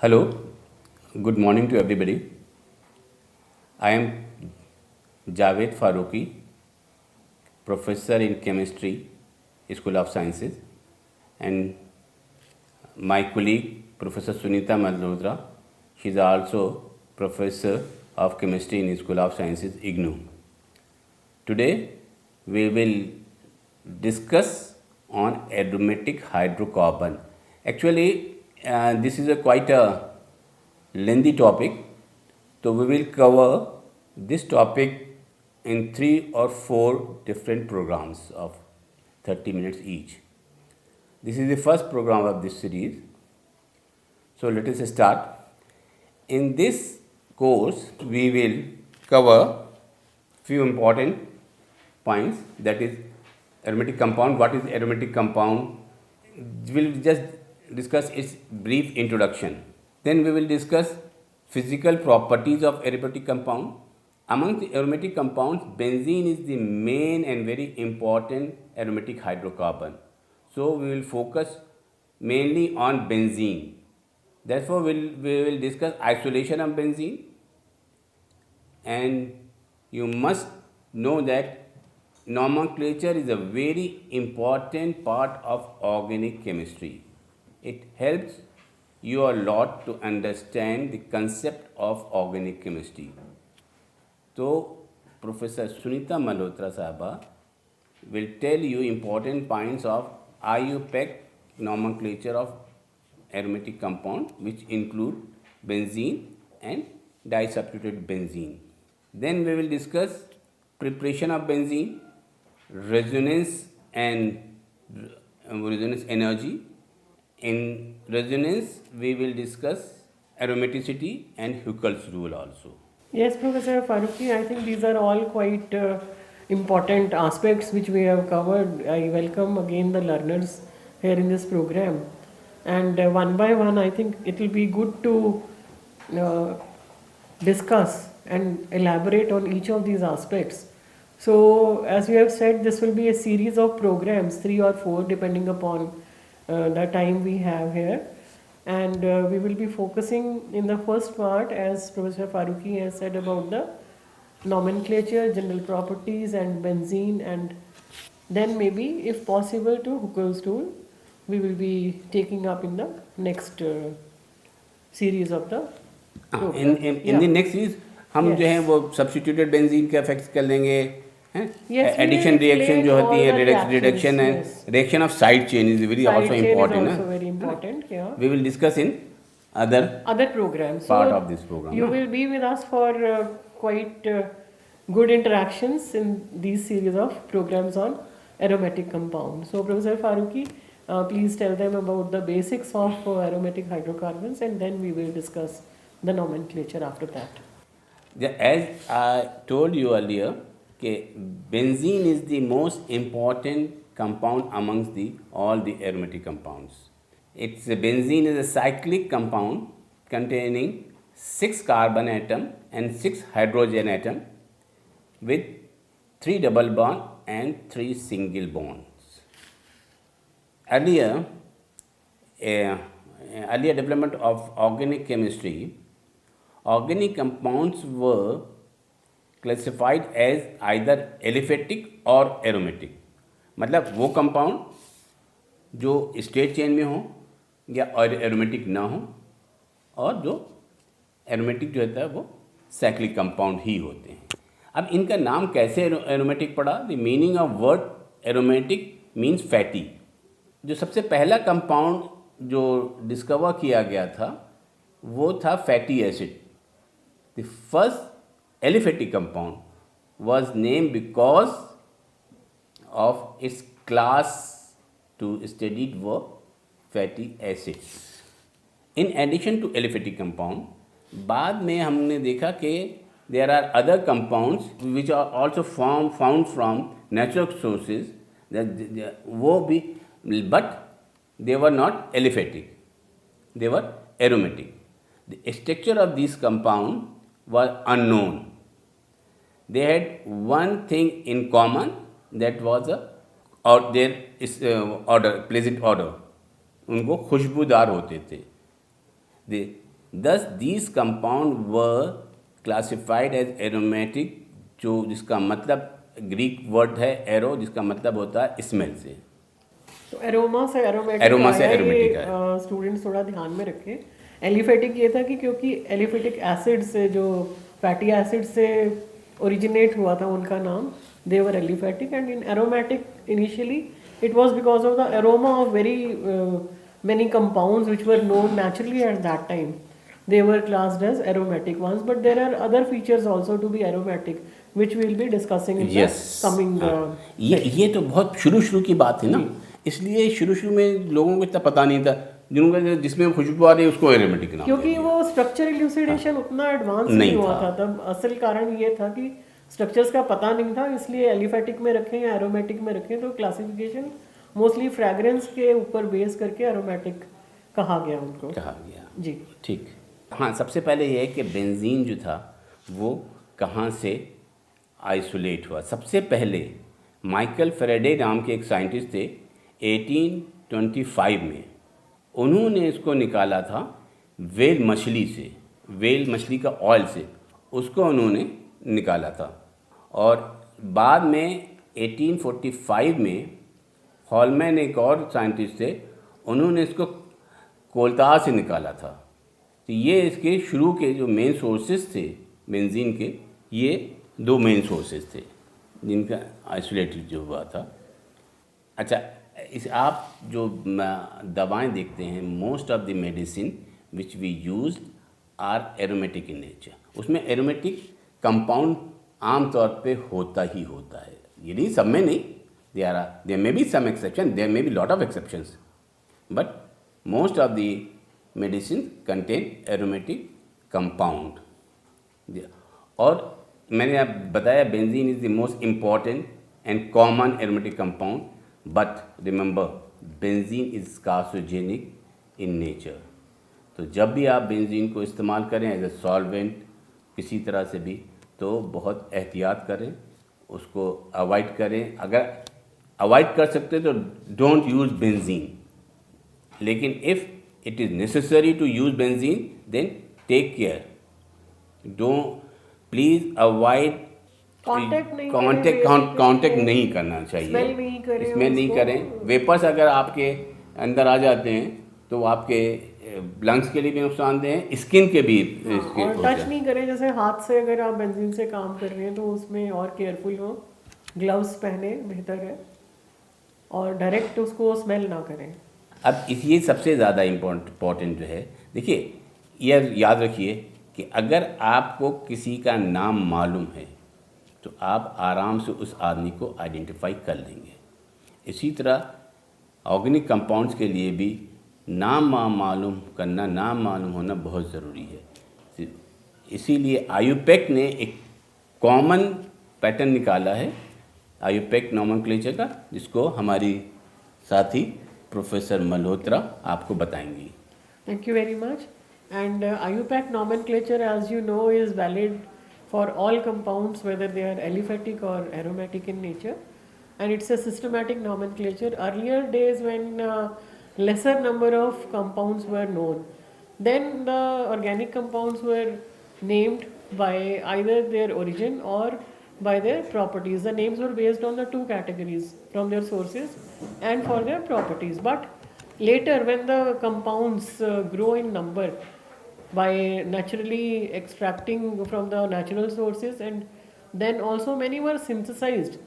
Hello, good morning to everybody. I am Javed Farooqi, professor in chemistry, School of Sciences, and my colleague, Professor Sunita Malhotra, she is also professor of chemistry in School of Sciences, IGNOU. Today, we will discuss on aromatic hydrocarbon. Actually, this is a quite a lengthy topic, so we will cover this topic in 3 or 4 different programs of 30 minutes each. This is the first program of this series. So let us start. In this course, we will cover few important points, that is aromatic compound. What is aromatic compound? We will just discuss its brief introduction. Then we will discuss physical properties of aromatic compound. Among the aromatic compounds, benzene is the main and very important aromatic hydrocarbon. So we will focus mainly on benzene. Therefore, we will discuss isolation of benzene, and you must know that nomenclature is a very important part of organic chemistry. It helps you a lot to understand the concept of organic chemistry. So, Professor Sunita Malhotra Sahaba will tell you important points of IUPAC nomenclature of aromatic compound, which include benzene and disubstituted benzene. Then we will discuss preparation of benzene, resonance and resonance energy. In resonance, we will discuss aromaticity and Huckel's rule also. Yes, Professor Farooqi, I think these are all quite important aspects which we have covered. I welcome again the learners here in this program. And one by one, I think it will be good to uh, discuss and elaborate on each of these aspects. So, as you have said, this will be a series of programs, 3 or 4, depending upon the time we have here. And we will be focusing in the first part, as Professor Farooqi has said, about the nomenclature, general properties, and benzene, and then maybe, if possible, to Huckel's rule, we will be taking up in the next series of the in program. In the next series हम जो हैं Yes. वो substituted benzene के effects कर लेंगे हैं. Yes, we will addition reaction explain जो होती all है, the reactions. Reduction and Yes. Reaction of side chain is very Side also chain is important. also very important. Yeah. We will discuss in other Other programs. part So of this program. you will be with us for quite good interactions in these series of programs on aromatic compounds. So Professor Farooqi, please tell them about the basics of aromatic hydrocarbons, and then we will discuss the nomenclature after that. As I told you earlier, benzene is the most important compound amongst all the aromatic compounds. Benzene is a cyclic compound containing 6 carbon atom and 6 hydrogen atom with 3 double bond and 3 single bonds. Earlier, uh, earlier development of organic chemistry, organic compounds were classified as either aliphatic or aromatic. मतलब वो compound जो state chain में हो या aromatic ना हो, और जो एरोमेटिक जो होता है वो साइक्लिक कंपाउंड ही होते हैं. अब इनका नाम कैसे एरोमेटिक पड़ा? The meaning of word aromatic means fatty. जो सबसे पहला कंपाउंड जो डिस्कवर किया गया था वो था fatty acid. The first aliphatic compound was named because of its class to studied were fatty acids. In addition to aliphatic compound, बाद में हमने देखा कि there are other compounds which are also found from natural sources, वो भी, but they were not aliphatic, they were aromatic. The structure of these compound was unknown. They had one thing in common, that was their odor, pleasant odor. उनको खुशबूदार होते थे. Thus these compound were classified as aromatic, जो जिसका मतलब Greek word है arrow, जिसका मतलब होता है स्मेल से। तो एरोमा से एरोमेटिक एरोमा से आया, एरोमेटिक ये आया। स्टूडेंट्स थोड़ा ध्यान में रखें। एलिफेटिक ये था कि क्योंकि एलिफेटिक एसिड से, जो फैटी एसिड से ओरिजिनेट हुआ था उनका नाम, they were aliphatic. And in aromatic initially it was because of the aroma of very many compounds which were known naturally at that time. They were classed as aromatic ones, but there are other features also to be aromatic, which we will be discussing in Yes. the coming ये तो बहुत शुरू की बात है ना, इसलिए शुरू में लोगों को इतना पता नहीं था, जिसमें खुशबू आ रही है उसको एरोमेटिक नाम क्योंकि दे दिया। वो स्ट्रक्चर इल्यूसिडेशन उतना एडवांस नहीं नहीं हुआ था। था तब। असल कारण ये था कि स्ट्रक्चर्स का पता नहीं था, इसलिए एलिफेटिक में रखें या एरोमेटिक में रखें, तो क्लासिफिकेशन मोस्टली फ्रेग्रेंस के ऊपर बेस करके एरोमेटिक कहा गया उनको। कहा गया जी ठीक। हाँ, सबसे पहले ये है कि बेंजीन जो था वो कहाँ से आइसोलेट हुआ। सबसे पहले माइकल फेरेडे नाम के एक साइंटिस्ट थे 1825 में, उन्होंने इसको निकाला था व्हेल मछली से, व्हेल मछली का ऑयल से उसको उन्होंने निकाला था। और बाद में 1845 में हॉलमैन एक और साइंटिस्ट थे, उन्होंने इसको कोलतार से निकाला था। तो ये इसके शुरू के जो मेन सोर्सेज थे बेंजीन के, ये दो मेन सोर्सेज थे जिनका आइसोलेटेड जो हुआ था। अच्छा, इस आप जो दवाएं देखते हैं, most of the medicine which we use are aromatic in nature, उसमें एरोमेटिक कंपाउंड आम तौर पे होता ही होता है। ये नहीं, सब में नहीं, there may be some exception, there may be lot of exceptions, but most of the medicines contain aromatic compound। और मैंने आप बताया benzene is the most important and common aromatic compound, but remember benzene is carcinogenic in nature. तो जब भी आप benzene को इस्तेमाल करें एज ए सॉल्वेंट किसी तरह से भी, तो बहुत एहतियात करें, उसको अवॉइड करें। अगर अवॉइड कर सकते तो डोंट यूज़ बेंजीन, लेकिन if it is necessary to use benzene then take care, don't, please avoid contact नहीं करना चाहिए, स्मेल नहीं करें। वेपर्स अगर आपके अंदर आ जाते हैं तो आपके लंग्स के लिए भी नुकसानदेह हैं, स्किन के भी। और टच नहीं करें, जैसे हाथ से अगर आप बेंजीन से काम कर रहे हैं तो उसमें और केयरफुल हो, ग्लव्स पहने बेहतर है, और डायरेक्ट उसको स्मेल ना करें। अब ये सबसे ज़्यादा इम्पोर्टेंट जो है, देखिए यह याद रखिए कि अगर आपको किसी का नाम मालूम है तो आप आराम से उस आदमी को आइडेंटिफाई कर लेंगे। इसी तरह ऑर्गेनिक कंपाउंड्स के लिए भी नाम मालूम करना, नाम मालूम होना बहुत ज़रूरी है। इसीलिए आयुपेक ने एक कॉमन पैटर्न निकाला है, आयुपेक नोमेनक्लेचर का, जिसको हमारी साथी प्रोफेसर मल्होत्रा आपको बताएंगी। Thank you very much. And IUPAC nomenclature, as you know, is valid for all compounds, whether they are aliphatic or aromatic in nature. And it's a systematic nomenclature. Earlier days, when lesser number of compounds were known, then the organic compounds were named by either their origin or by their properties. The names were based on the two categories, from their sources and for their properties. But later, when the compounds grow in number by naturally extracting from the natural sources, and then also many were synthesized,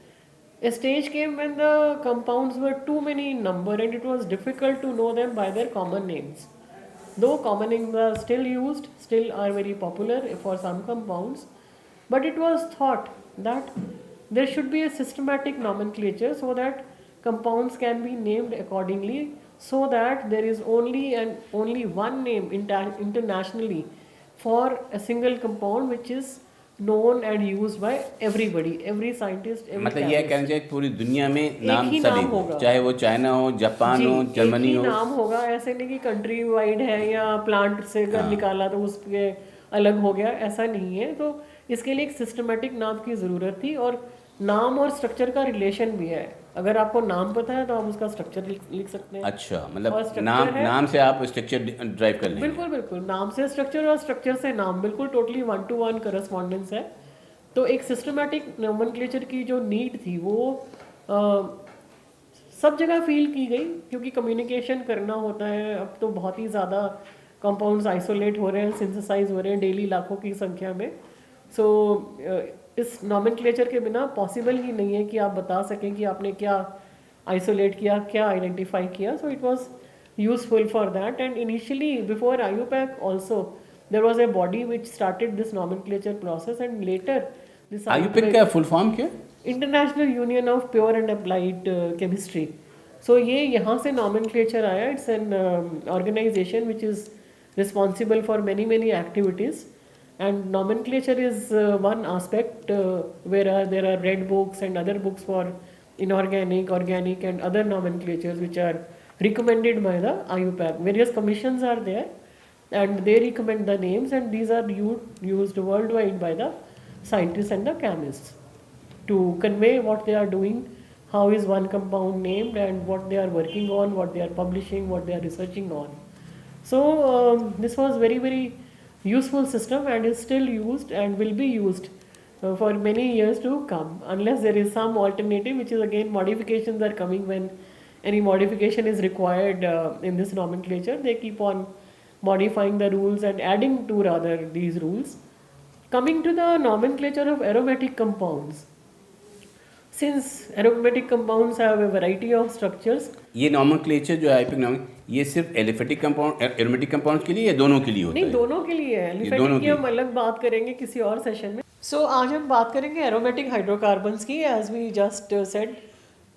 a stage came when the compounds were too many in number and it was difficult to know them by their common names. Though common names are still used, still are very popular for some compounds, but it was thought that there should be a systematic nomenclature so that compounds can be named accordingly, so that there is only one name internationally for a single compound which is known and used by everybody, every scientist, every मतलब ये कहना चाहिए पूरी दुनिया में नाम ही सभी नाम होगा, चाहे वो चाइना हो, जापान हो, जर्मनी हो, नाम होगा। ऐसे नहीं कि कंट्री वाइड है या प्लांट से अगर निकाला तो उसके अलग हो गया, ऐसा नहीं है। तो इसके लिए एक सिस्टमेटिक नाम की ज़रूरत थी, और नाम और स्ट्रक्चर का रिलेशन भी है। अगर आपको नाम पता है तो आप उसका स्ट्रक्चर लिख सकते हैं। अच्छा, और मतलब स्ट्रक्चर है, नाम से आप स्ट्रक्चर ड्राइव कर लेंगे। बिल्कुल बिल्कुल, नाम से स्ट्रक्चर और स्ट्रक्चर से नाम, बिल्कुल टोटली 1-to-1 करस्पॉन्डेंस है। तो एक सिस्टमेटिक नोमेनक्लेचर की जो नीड थी वो सब जगह फील की गई, क्योंकि कम्युनिकेशन करना होता है। अब तो बहुत ही ज़्यादा कंपाउंड्स आइसोलेट हो रहे हैं, सिंथेसाइज हो रहे हैं डेली लाखों की संख्या में। सो इस नोमेनक्लेचर के बिना पॉसिबल ही नहीं है कि आप बता सकें कि आपने क्या आइसोलेट किया, क्या आइडेंटिफाई किया। So it was useful for that. And initially, before IUPAC also, there was a body which started this nomenclature process, and later this IUPAC का फुल फॉर्म क्या? International union of pure and applied chemistry. So ये यहाँ से nomenclature आया। It's an organization which is responsible for many many activities, and nomenclature is one aspect where there are red books and other books for inorganic, organic and other nomenclatures which are recommended by the IUPAC. Various commissions are there and they recommend the names, and these are used worldwide by the scientists and the chemists to convey what they are doing, how is one compound named, and what they are working on, what they are publishing, what they are researching on. So this was very very useful system, and is still used and will be used for many years to come, unless there is some alternative, which is again modifications are coming. When any modification is required in this nomenclature, they keep on modifying the rules and adding to rather these rules. Coming to the nomenclature of aromatic compounds, since aromatic compounds have a variety of structures, ये nomenclature जो है आयुपिक नाम, ये सिर्फ aliphatic compound, aromatic compound के लिए या दोनों के लिए होता नहीं, है? दोनों के लिए है। एलिफेटिक की हम अलग बात करेंगे किसी और सेशन में। सो आज हम बात करेंगे एरोमेटिक हाइड्रोकार्बन्स की। As we just said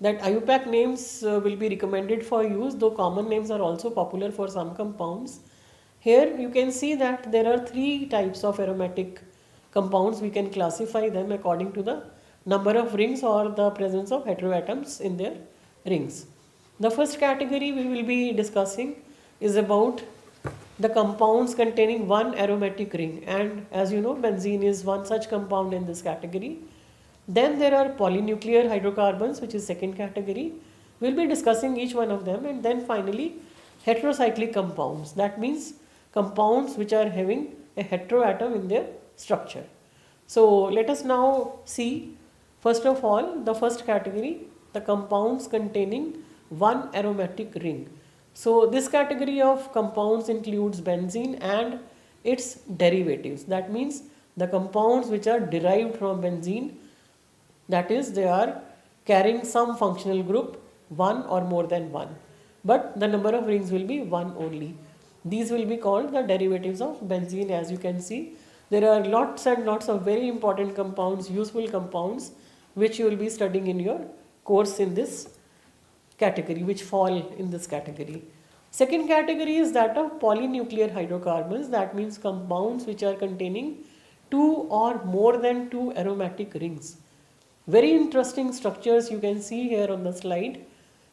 that IUPAC names will be recommended for use, though common names are also popular for some compounds. Here you can see that there are 3 types of aromatic compounds. We can classify them according to the number of rings or the presence of heteroatoms in their rings. The first category we will be discussing is about the compounds containing one aromatic ring, and as you know, benzene is one such compound in this category. Then there are polynuclear hydrocarbons, which is second category. We'll be discussing each one of them. And then finally heterocyclic compounds, that means compounds which are having a heteroatom in their structure. So let us now see, first of all, the first category, the compounds containing one aromatic ring. So this category of compounds includes benzene and its derivatives. That means the compounds which are derived from benzene, that is, they are carrying some functional group, one or more than one, but the number of rings will be one only. These will be called the derivatives of benzene. As you can see, there are lots and lots of very important compounds, useful compounds, which you will be studying in your course in this category, which fall in this category. Second category is that of polynuclear hydrocarbons. That means compounds which are containing 2 or more than 2 aromatic rings. Very interesting structures you can see here on the slide,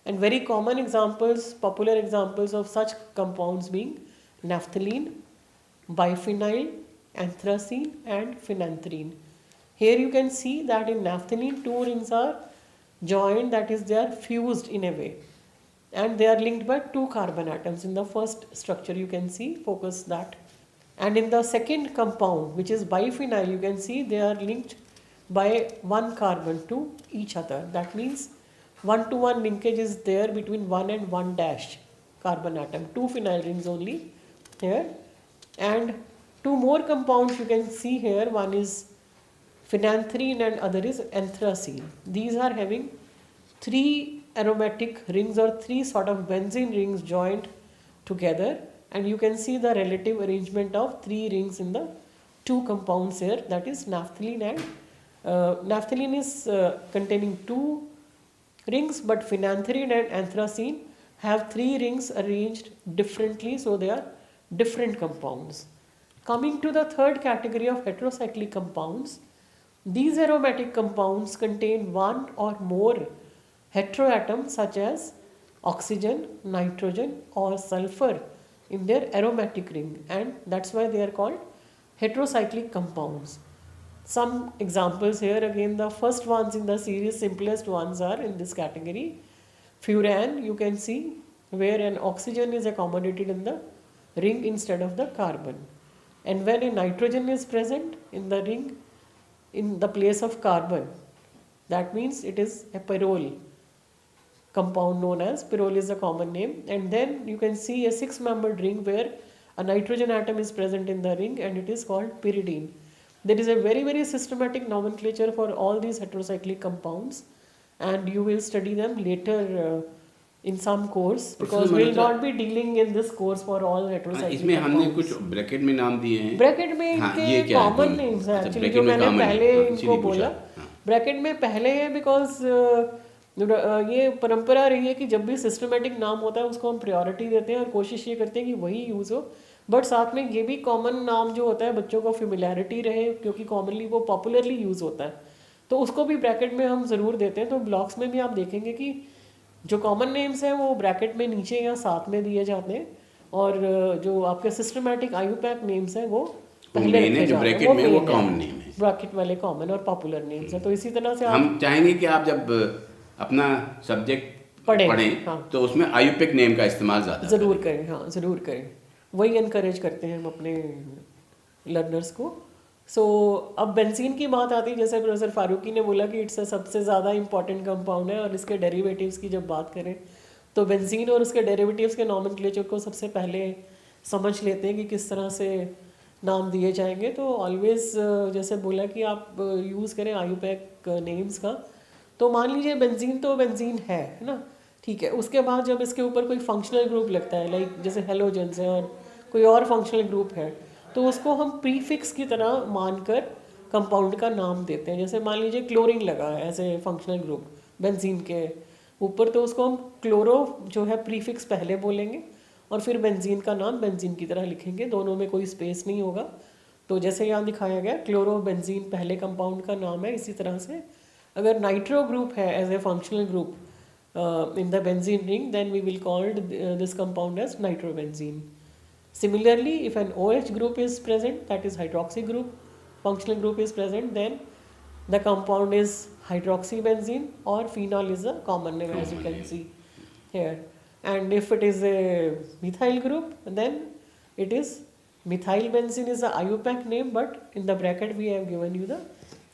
and very common examples, popular examples of such compounds being naphthalene, biphenyl, anthracene and phenanthrene. Here you can see that in naphthalene 2 rings are joined, that is, they are fused in a way, and they are linked by 2 carbon atoms. In the first structure you can see, focus that. And in the second compound, which is biphenyl, you can see they are linked by 1 carbon to each other. That means 1-to-1 linkage is there between 1 and 1 dash carbon atom. 2 phenyl rings only here, and 2 more compounds you can see here. One is phenanthrene and other is anthracene. These are having 3 aromatic rings or 3 sort of benzene rings joined together, and you can see the relative arrangement of 3 rings in the 2 compounds here, that is naphthalene and naphthalene is containing 2 rings, but phenanthrene and anthracene have 3 rings arranged differently, so they are different compounds. Coming to the third category of heterocyclic compounds, these aromatic compounds contain 1 or more heteroatoms such as oxygen, nitrogen or sulfur in their aromatic ring, and that's why they are called heterocyclic compounds. Some examples here again, the first ones in the series, simplest ones are in this category. Furan, you can see, where an oxygen is accommodated in the ring instead of the carbon. And when a nitrogen is present in the ring in the place of carbon, that means it is a pyrrole compound known as pyrrole is a common name. And then you can see a 6-membered ring where a nitrogen atom is present in the ring and it is called pyridine. There is a very very systematic nomenclature for all these heterocyclic compounds, and you will study them later in some course, because we will not be dealing in this course for all heterocyclic इसमें हमने compounds. कुछ bracket में नाम दिए हैं। Bracket में हाँ, इनके ये क्या है? कॉमन नेम्स हैं अच्छा, एक्चुअली, ब्रैकेट जो में मैंने common पहले है। हाँ, इनको इसीलिए बोला। पूछा। हाँ। ब्रैकेट में पहले है बिकॉज ये परंपरा रही है कि जब भी सिस्टमेटिक नाम होता है उसको हम प्रायोरिटी देते हैं और कोशिश ये करते हैं कि वही यूज़ हो, बट साथ में ये भी कॉमन नाम जो होता है बच्चों को फेमिलियरिटी रहे, क्योंकि कॉमनली वो पॉपुलरली यूज़ होता है, तो उसको भी ब्रैकेट में हम ज़रूर देते हैं। तो ब्लॉक्स में भी आप देखेंगे कि जो कॉमन नेम्स हैं वो ब्रैकेट में नीचे या साथ में दिए जाते हैं, और जो आपके सिस्टमेटिक आयुपैक नेम्स हैं वो पहले main है, रखे जो जाते हैं। ब्रैकेट में वो main है। common name है। ब्रैकेट वाले कॉमन और पॉपुलर नेम्स हैं। तो इसी तरह से आप हम चाहेंगे कि आप जब अपना सब्जेक्ट पढ़ें, पढ़ें हाँ। तो उसमें आयुपेक नेम का इस्तेमाल ज़्यादा ज़रूर करें, हाँ ज़रूर करें। वही इनकरेज करते हैं हम अपने लर्नर्स को। सो अब बेंजीन की बात आती है, जैसे प्रोफेसर फारूकी ने बोला कि इट्स सबसे ज़्यादा इंपॉर्टेंट कंपाउंड है, और इसके डेरिवेटिव्स की जब बात करें तो बेंजीन और उसके डेरिवेटिव्स के नॉमेनक्लेचर को सबसे पहले समझ लेते हैं कि किस तरह से नाम दिए जाएंगे। तो ऑलवेज जैसे बोला कि आप यूज़ करें आयुपैक नेम्स का। तो मान लीजिए बेंजीन तो बेंजीन है ना, ठीक है। उसके बाद जब इसके ऊपर कोई फंक्शनल ग्रुप लगता है, लाइक जैसे हेलोजेंस है और कोई और फंक्शनल ग्रुप है, तो उसको हम प्रीफिक्स की तरह मानकर कंपाउंड का नाम देते हैं। जैसे मान लीजिए क्लोरीन लगा है as a functional group benzene के ऊपर, तो उसको हम क्लोरो जो है प्रीफिक्स पहले बोलेंगे और फिर बेंजीन का नाम बेंजीन की तरह लिखेंगे, दोनों में कोई स्पेस नहीं होगा। तो जैसे यहाँ दिखाया गया क्लोरो बेंजीन पहले कंपाउंड का नाम है। इसी तरह से अगर नाइट्रो ग्रुप है as a functional group in the benzene ring, then we will call this compound as nitrobenzene. Similarly, if an OH group is present, that is hydroxy group, functional group is present, then the compound is hydroxybenzene, or phenol is a common name as you can see here. And if it is a methyl group, then it is methylbenzene is a IUPAC name, but in the bracket we have given you the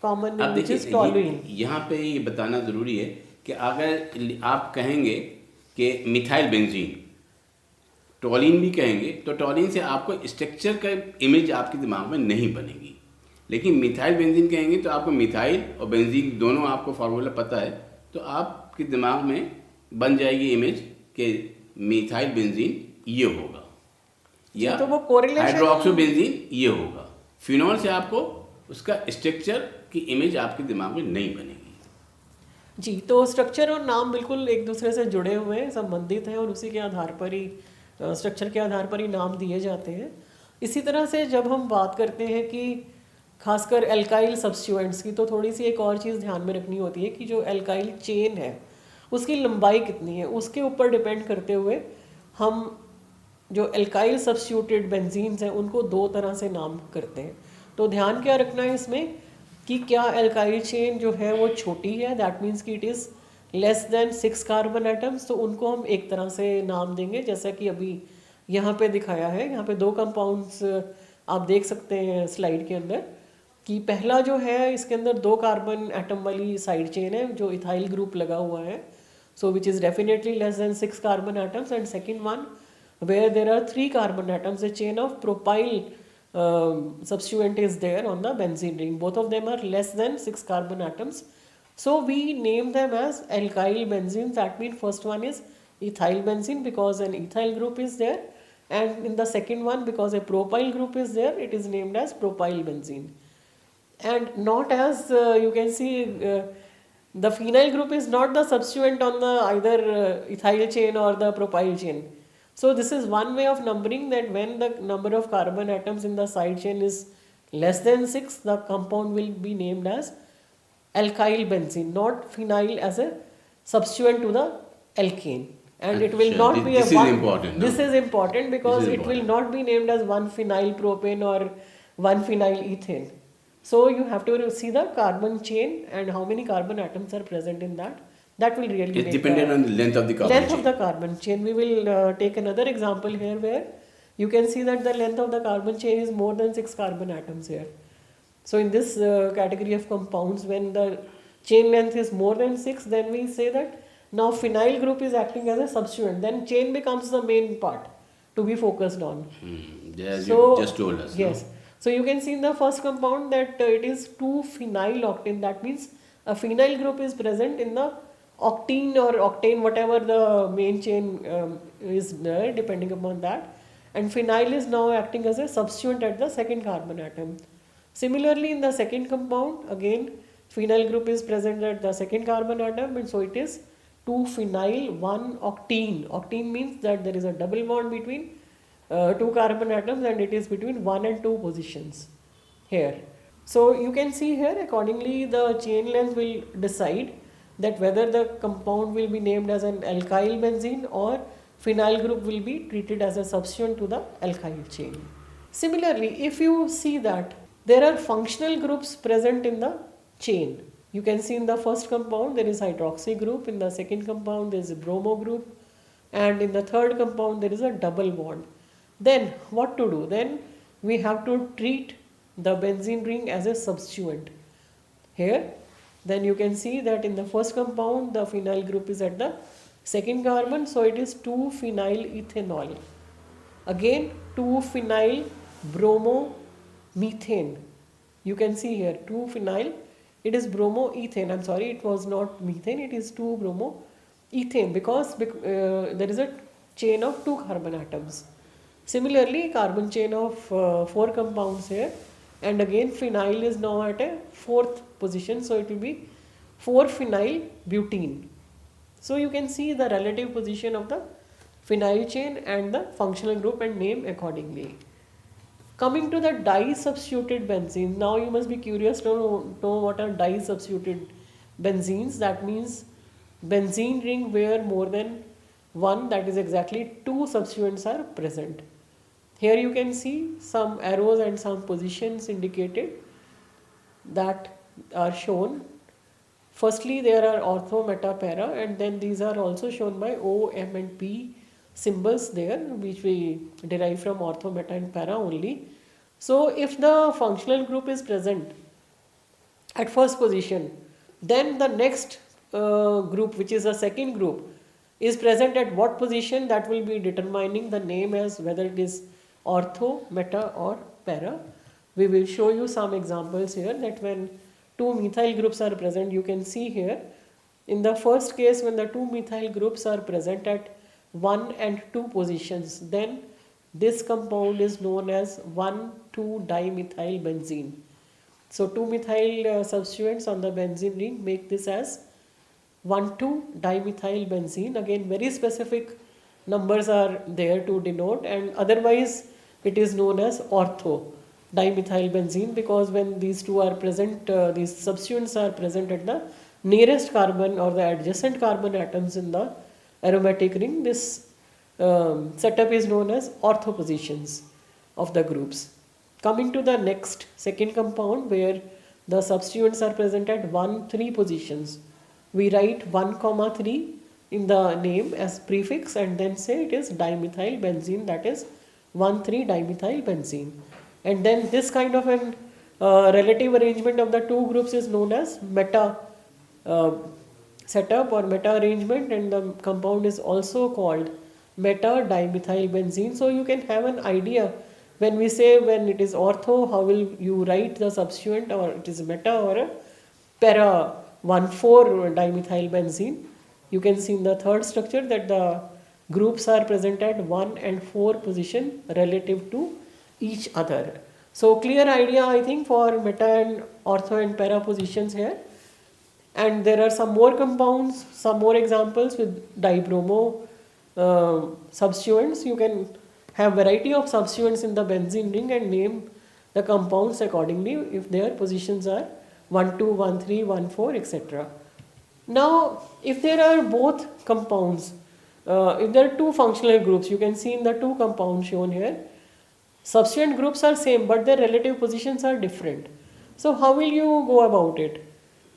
common name which is toluene. यहाँ पे ये बताना ज़रूरी है कि अगर आप कहेंगे कि मिथाइल बेंजीन, टोलिन भी कहेंगे, तो टोलिन से आपको स्ट्रक्चर का इमेज आपके दिमाग में नहीं बनेगी। लेकिन मिथाइल बेंजीन कहेंगे तो आपको मिथाइल और बेंजीन दोनों आपको फार्मूला पता है, तो आपके दिमाग में बन जाएगी इमेज कि मिथाइल बेंजीन ये होगा, या तो वो correlation- हाइड्रोक्सो बेंजीन ये होगा। फिनॉल से आपको उसका स्ट्रक्चर की इमेज आपके दिमाग में नहीं बनेगी। जी, तो स्ट्रक्चर और नाम बिल्कुल एक दूसरे से जुड़े हुए हैं, संबंधित हैं, और उसी के आधार पर ही स्ट्रक्चर के आधार पर ही नाम दिए जाते हैं। इसी तरह से जब हम बात करते हैं कि खासकर एल्काइल सब्स्टिट्यूएंट्स की, तो थोड़ी सी एक और चीज़ ध्यान में रखनी होती है कि जो एल्काइल चेन है उसकी लंबाई कितनी है, उसके ऊपर डिपेंड करते हुए हम जो एल्काइल सब्स्टिट्यूटेड बेंजीन्स हैं उनको दो तरह से नाम करते हैं। तो ध्यान क्या रखना है इसमें कि क्या एल्काइल चेन जो है वो छोटी है, दैट मीन्स कि it is less than 6 carbon atoms, तो उनको हम एक तरह से नाम देंगे, जैसा कि अभी यहाँ पे दिखाया है। यहाँ पे दो कंपाउंड्स आप देख सकते हैं स्लाइड के अंदर कि पहला जो है इसके अंदर 2 कार्बन एटम वाली साइड चेन है जो इथाइल ग्रुप लगा हुआ है, so which is definitely less than 6 carbon atoms. And second one where there are 3 carbon atoms, a chain of propyl substituent is there on the benzene ring. Both of them are less than 6 carbon atoms. So we name them as alkyl benzenes. That means first one is ethyl benzene because an ethyl group is there, and in the second one because a propyl group is there, it is named as propyl benzene. And not as you can see the phenyl group is not the substituent on the either ethyl chain or the propyl chain. So this is one way of numbering, that when the number of carbon atoms in the side chain is less than 6, the compound will be named as alkyl benzene, not phenyl as a substituent to the alkane. And it will not be this a is important. This is important because This is it will not be named as 1 phenyl propane or 1 phenyl ethane. So you have to see the carbon chain and how many carbon atoms are present in that. That will really It's make dependent on the length of the carbon length chain. of the carbon chain. We will take another example here where you can see that the length of the carbon chain is more than 6 carbon atoms here. So in this category of compounds, when the chain length is more than 6, then we say that now phenyl group is acting as a substituent. Then chain becomes the main part to be focused on. As So you just told us. yes. So you can see in the first compound that it is 2-phenyl octane. That means a phenyl group is present in the octene or octane, whatever the main chain is there, depending upon that. And phenyl is now acting as a substituent at the second carbon atom. Similarly, in the second compound, again, phenyl group is present at the second carbon atom, and so it is 2-phenyl 1-octene. Octene means that there is a double bond between two carbon atoms, and it is between 1 and 2 positions here. So you can see here, accordingly, the chain length will decide that whether the compound will be named as an alkyl benzene or phenyl group will be treated as a substituent to the alkyl chain. Similarly, if you see that there are functional groups present in the chain, you can see in the first compound there is hydroxy group, in the second compound there is a bromo group, and in the third compound there is a double bond. Then what to do? Then we have to treat the benzene ring as a substituent. Here, then you can see that in the first compound the phenyl group is at the second carbon, so it is 2-phenyl ethanol. Again 2-phenyl bromomethane. You can see here 2-phenyl, it is bromoethane. I'm sorry, it was not methane, it is 2-bromoethane because there is a chain of 2 carbon atoms. Similarly, carbon chain of 4 compounds here, and again phenyl is now at a 4th position, so it will be 4-phenyl butene. So you can see the relative position of the phenyl chain and the functional group and name accordingly. Coming to the di-substituted benzenes, now you must be curious to know what are di-substituted benzenes. That means benzene ring where more than one, that is exactly 2 substituents are present. Here you can see some arrows and some positions indicated that are shown. Firstly, there are ortho, meta, para, and then these are also shown by O, M and P symbols there, which we derive from ortho, meta and para only. So if the functional group is present at first position, then the next group, which is a second group, is present at what position, that will be determining the name as whether it is ortho, meta or para. We will show you some examples here that when 2 methyl groups are present, you can see here in the first case when the 2 methyl groups are present at 1 and 2 positions, then this compound is known as 1,2-dimethyl benzene. So 2 methyl substituents on the benzene ring make this as 1,2-dimethyl benzene. Again, very specific numbers are there to denote, and otherwise it is known as ortho dimethyl benzene because when these two are present, these substituents are present at the nearest carbon or the adjacent carbon atoms in the aromatic ring, this setup is known as ortho positions of the groups. Coming to the next second compound where the substituents are present at 1,3 positions, we write 1,3 in the name as prefix and then say it is dimethyl benzene, that is 1,3-dimethyl benzene. And then this kind of an relative arrangement of the two groups is known as meta setup or meta arrangement, and the compound is also called meta-dimethyl benzene. So you can have an idea when we say when it is ortho, how will you write the substituent, or it is meta or a para 1,4-dimethyl benzene. You can see in the third structure that the groups are present at 1 and 4 position relative to each other. So clear idea, I think, for meta and ortho and para positions here. And there are some more compounds, some more examples with dibromo substituents. You can have variety of substituents in the benzene ring and name the compounds accordingly if their positions are 1, 2, 1, 3, 1, 4, etc. Now, if there are both compounds, if there are two functional groups, you can see in the two compounds shown here, substituent groups are same but their relative positions are different. So how will you go about it?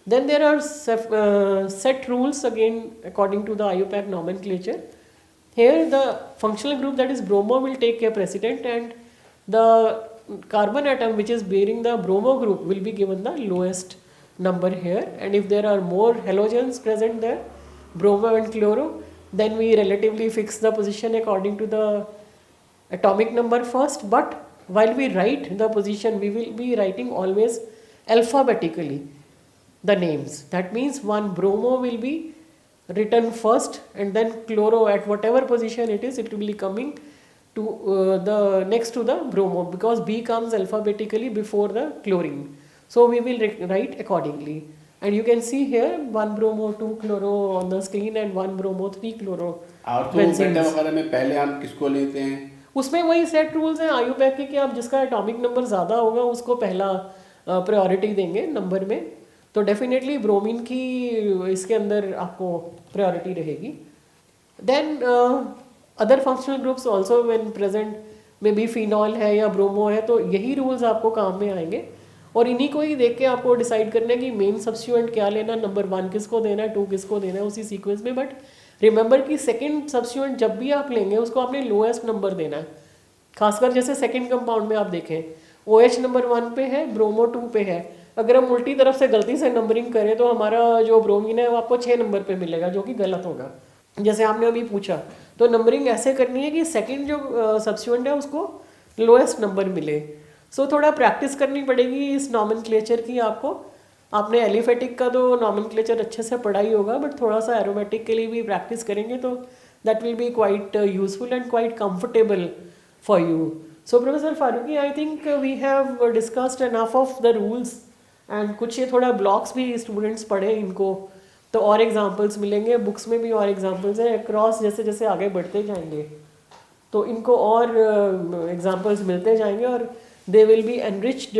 Then there are set rules again according to the IUPAC nomenclature. Here the functional group, that is bromo, will take a precedent, and the carbon atom which is bearing the bromo group will be given the lowest number here. And if there are more halogens present there, bromo and chloro, then we relatively fix the position according to the atomic number first. But while we write the position, we will be writing always alphabetically the names. That means one bromo will be written first, and then chloro at whatever position it is, it will be coming to the next to the bromo, because B comes alphabetically before the chlorine. So we will write accordingly. And you can see here 1 bromo 2 chloro on the screen and 1 bromo 3 chloro. और तो बेटा वगैरह में पहले हम किसको लेते हैं? उसमें वही सेट रूल्स हैं आयुपैक के कि आप जिसका एटॉमिक नंबर ज़्यादा होगा उसको पहला प्रायोरिटी देंगे नंबर में. तो डेफिनेटली ब्रोमीन की इसके अंदर आपको प्रायोरिटी रहेगी. Then other functional groups also when present, may be phenol है या ब्रोमो है, तो यही रूल्स आपको काम में आएंगे. और इन्हीं को ही देख के आपको डिसाइड करना है कि मेन सब्स्टिट्यूएंट क्या लेना, नंबर 1 किसको देना है, 2 किसको देना है, उसी सीक्वेंस में. बट रिमेंबर कि सेकंड सब्स्टिट्यूएंट जब भी आप लेंगे उसको आपने लोएस्ट नंबर देना है. खासकर जैसे सेकंड कंपाउंड में आप देखें OH नंबर 1 पे है, ब्रोमो 2 पे है. अगर हम उल्टी तरफ से गलती से नंबरिंग करें तो हमारा जो ब्रोमीन है वो आपको 6 नंबर पे मिलेगा, जो कि गलत होगा. जैसे आपने अभी पूछा, तो नंबरिंग ऐसे करनी है कि सेकंड जो सब्स्टिट्यूएंट है उसको लोएस्ट नंबर मिले. सो थोड़ा प्रैक्टिस करनी पड़ेगी इस नॉमेनक्लेचर की आपको. आपने एलिफेटिक का तो नॉमेनक्लेचर अच्छे से पढ़ा ही होगा, बट थोड़ा सा एरोमेटिक के लिए भी प्रैक्टिस करेंगे तो that will be quite useful and quite comfortable for you. So professor Farooqui, I think we have discussed enough of the rules, and कुछ ये थोड़ा ब्लॉक्स भी स्टूडेंट्स पढ़े इनको, तो और एग्जांपल्स मिलेंगे बुक्स में भी, और एग्जांपल्स हैं अक्रॉस. जैसे जैसे आगे बढ़ते जाएंगे तो इनको और एग्जांपल्स मिलते जाएंगे, और they will be enriched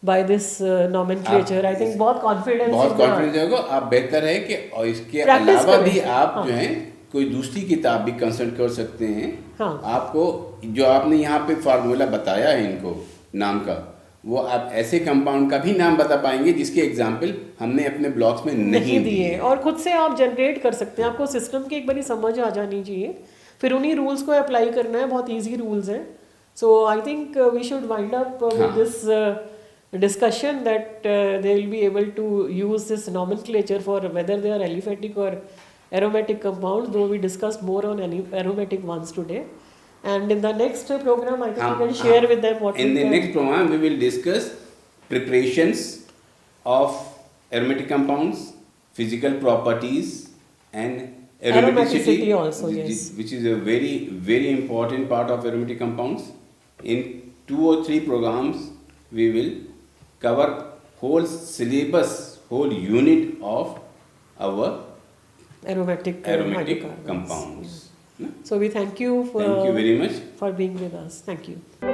by this nomenclature. I think बहुत कॉन्फिडेंस होगा. आप बेहतर है कि और इसके अलावा भी आप जो है कोई दूसरी किताब भी कंसल्ट कर सकते हैं. आपको जो आपने यहाँ पे फार्मूला बताया है इनको नाम का, वो आप ऐसे कंपाउंड का भी नाम बता पाएंगे जिसके एग्जाम्पल हमने अपने ब्लॉग्स में नहीं दिए, और खुद से आप जनरेट कर सकते हैं. आपको सिस्टम की एक बारी समझ आ जानी चाहिए, फिर उन्हीं रूल्स को अप्लाई करना है. बहुत ईजी रूल्स हैं. So I think we should wind up with this discussion that they will be able to use this nomenclature for whether they are aliphatic or aromatic compounds, though we discussed more on aromatic ones today. And in the next program, I think we can share with them what in the next program we will discuss preparations of aromatic compounds, physical properties, and aromaticity also, yes, which is a very very important part of aromatic compounds. In 2 or 3 programs we will cover whole syllabus, whole unit of our aromatic compounds. So we thank you very much for being with us. Thank you.